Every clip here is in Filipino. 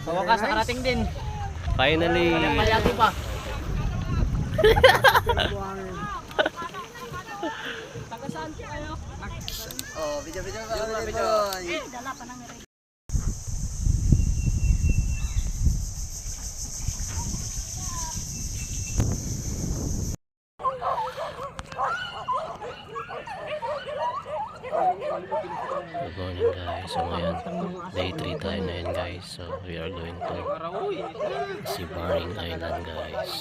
Sa wakas, nakarating din. Finally. Palyagi pa. Taga saan po kayo? Oh, video ba? Video. Dala pa ng rin. Good morning guys. So ngayon, day 3 tayo na yun guys. So we are going to Sibaring Island guys.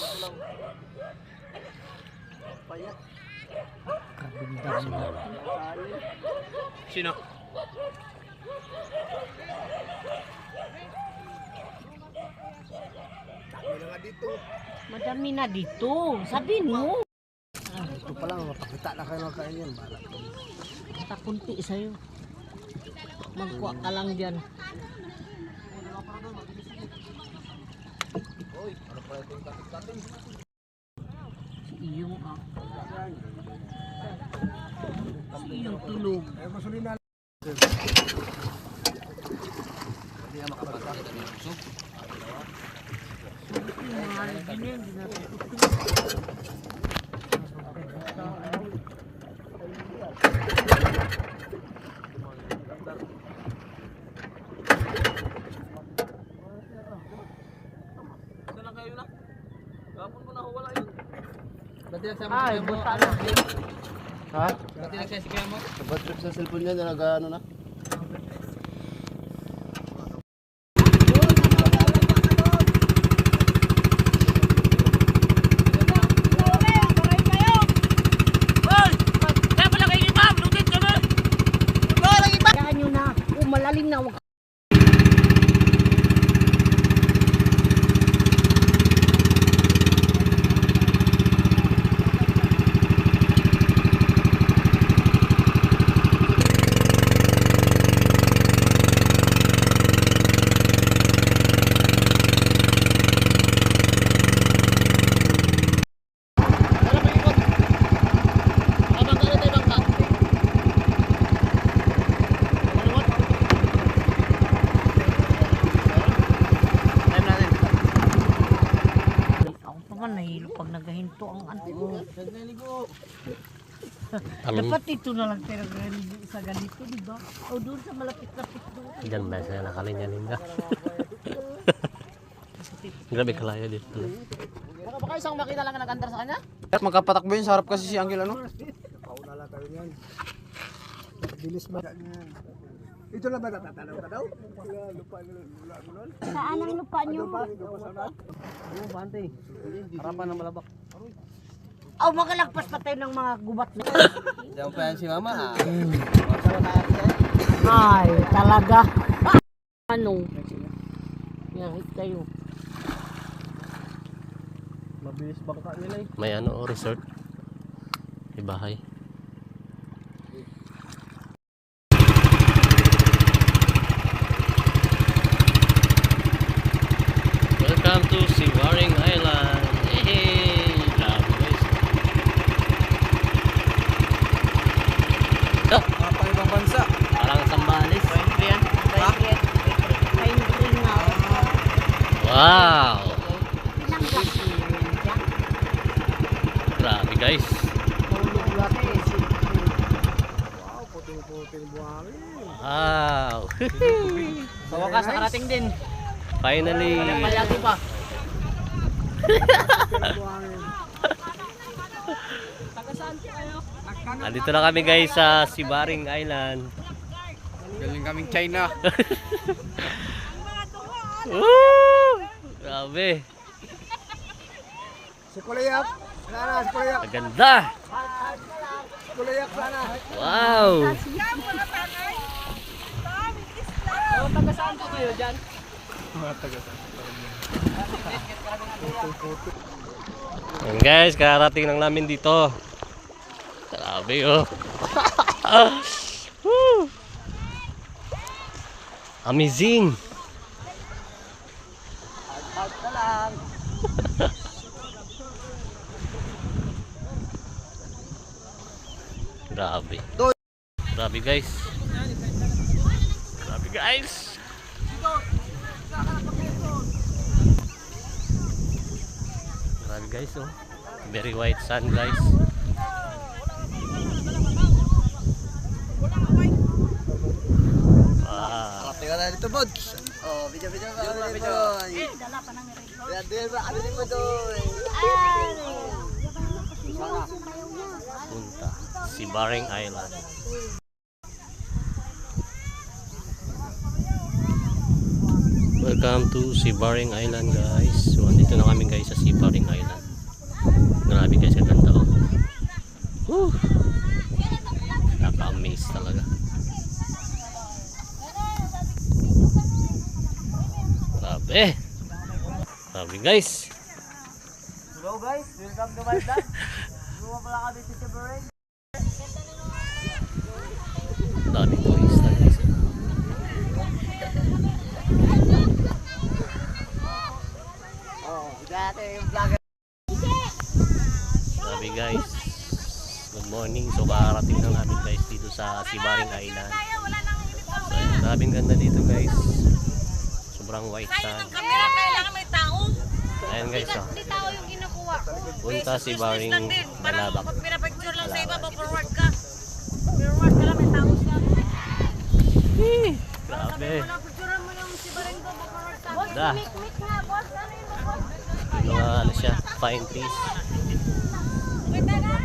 Sino? Madami na dito. Sabihin mo. Ito pa lang, mapakita na kayo ng kain yan. Basta kunti sa'yo. Magkuha ka lang dyan. Si Iyong Si Iyong tulog. Ay, buta na. Ha? Dati nagsasikaya mo? Bad trip sa cellphone niya, nag-ano na? Kaya nyo na. Malalim na. Nahilo pag nagahinto ang ano. Dapat ito na lang pero sa ganito, di ba? O doon sa malapit-lapit doon. Diyan ba siya nakalinya-linya? Grabe kalaya dito. Baka isang makina lang na nag-andar sa kanya? At magkapatakbo yun, sa harap kasi si Angel ano? Pauna lang tayo yan. Bilis ba? Ito lang ba natatanaw ka daw? Lupa mo nun? Saan ang lupa nyo? Ano ba ante? Harapan ng malabak. Oh, magalagpas pa tayo ng mga gubat na. Diyan pa yan si mama ha? Ay, talaga. Ano? Yahit kayo. Mabilis bangka nila eh. May ano, resort. May bahay. Welcome to Sibaring Island. Hey! Grabe guys. Kapang ibang bansa. Parang Sambales. Kain green na. Wow! Pinanggas niyo yun dyan. Grabe guys. Wow, puting-puting buhangin. Wow! Sa wakas, nakarating din. Finally! Palyagi pa. Taga saan po kayo? Nandito na kami guys sa Sibaring Island. Galing kaming China. Woo! Grabe! Si Kuliyak. Sana, si Kuliyak. Maganda! Si Kuliyak sana. Wow! Oh, taga saan po kayo dyan? Ayan guys, karating lang namin dito. Grabe oh. Woo! Amazing! Grabe. Grabe guys. Grabe guys. guys, oh. Very white sun, guys. Wow. Tingnan na dito, Bods. Oh, video ka kami dito. Dala pa ng record. Yan din ba kami dito, Bods. Punta. Sibaring Island. Welcome to Sibaring Island, guys. So, andito na kami guys sa Sibaring Island. Grabe guys, ang ganda, oh. Woo! Naka-amaze talaga. Grabe. Grabe guys. Hello guys, welcome to my vlog. Gumawa pala kami sa Sibaring. Daming turista guys. Oh, dati yung vlogger. Grabe guys. Good morning. So kakarating lang namin guys dito sa Sibaring Island. So ayun, grabing ganda dito guys. Sobrang white sun. Kamera kailangan may tao. Ayan guys, oh. Hindi tao yung kinukuha. Punta Sibaring Balabak. Pag pinapicture lang sa iba, forward ka. Forward ka lang, may tao siya. Grabe. Picture mo yung si Barengo, forward ka. Da. Mik nga, boss. Ano yung boss? Mga ano siya, pine trees. Wait na.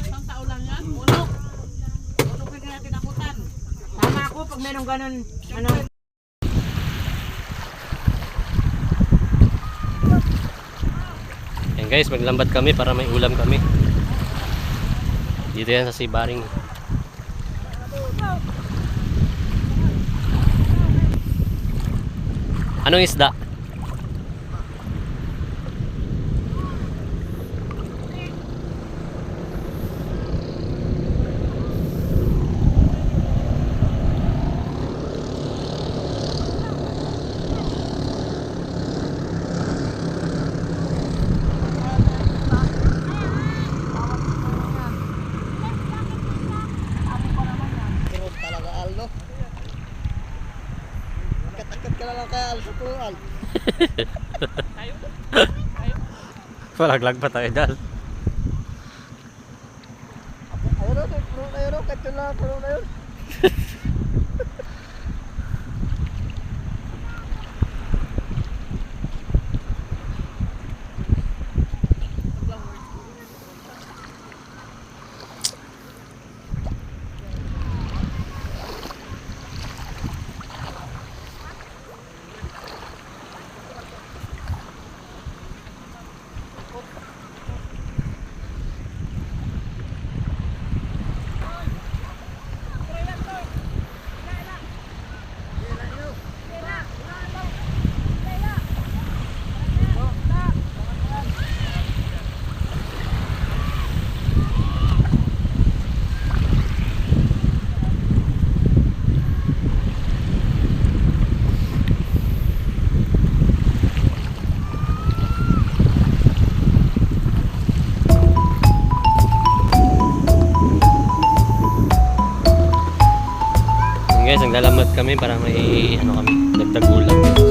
Isang tao lang yan. Ulok. Ulok pwede natin abutan. Tama ako pag merong ganun. Ano? Ayan guys, maglambat kami para may ulam kami. Dito yan sa Sibaring. Anong isda? Talaga, Aldo. Kat-kat ka na lang kaya, Al, sa plural. Palaglag pa tayo dal. Ayun o, puno na yun o, kat yun lang, puno na yun. Guys, naglalambat kami para may ano kami, dagdag ulam.